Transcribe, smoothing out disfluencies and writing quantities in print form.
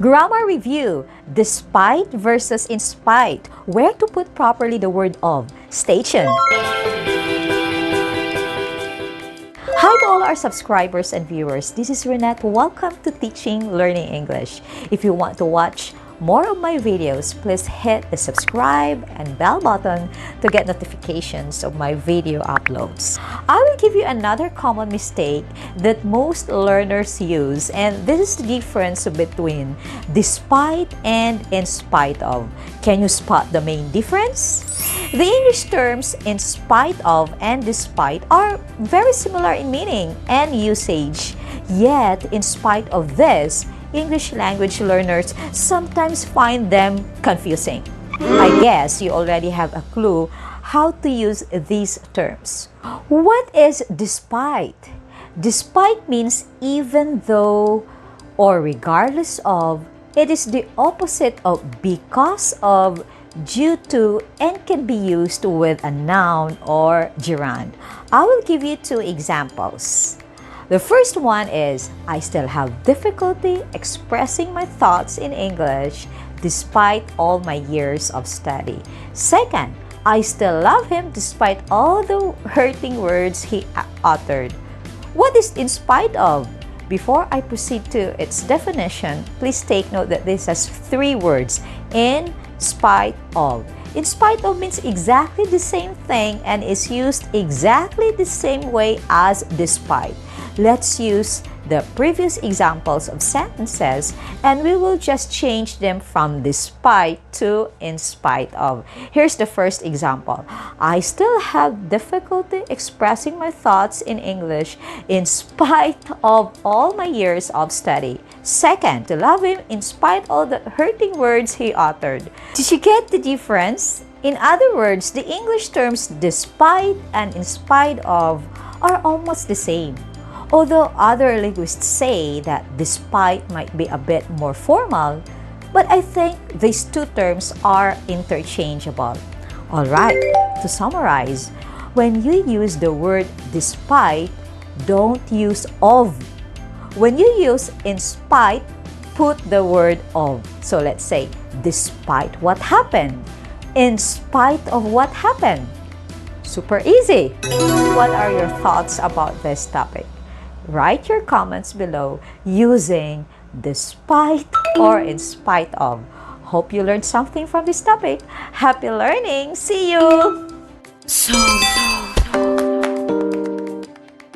Grammar review, despite versus in spite. Where to put properly the word of. Stay tuned. Hi to all our subscribers and viewers. This is Renette. Welcome to Teaching Learning English. If you want to watch more of my videos, please hit the subscribe and bell button to get notifications of my video uploads. I will give you another common mistake that most learners use, and this is the difference between despite and in spite of. Can you spot the main difference? The English terms in spite of and despite are very similar in meaning and usage. Yet, in spite of this, English language learners sometimes find them confusing. I guess you already have a clue how to use these terms. What is despite? Despite means even though or regardless of. It is the opposite of because of, due to, and can be used with a noun or gerund. I will give you two examples. The first one is, I still have difficulty expressing my thoughts in English despite all my years of study. Second, I still love him despite all the hurting words he uttered. What is in spite of? Before I proceed to its definition, please take note that this has three words, in spite of. In spite of means exactly the same thing and is used exactly the same way as despite. Let's use the previous examples of sentences and we will just change them from despite to in spite of. Here's the first example. I still have difficulty expressing my thoughts in English in spite of all my years of study. Second, to love him in spite of the hurting words he uttered. Did you get the difference? In other words, the English terms despite and in spite of are almost the same. Although other linguists say that despite might be a bit more formal, but I think these two terms are interchangeable. Alright, to summarize, when you use the word despite, don't use of. When you use in spite, put the word of. So let's say, despite what happened, in spite of what happened. Super easy. What are your thoughts about this topic? Write your comments below using despite or in spite of. Hope you learned something from this topic. Happy learning! See you! So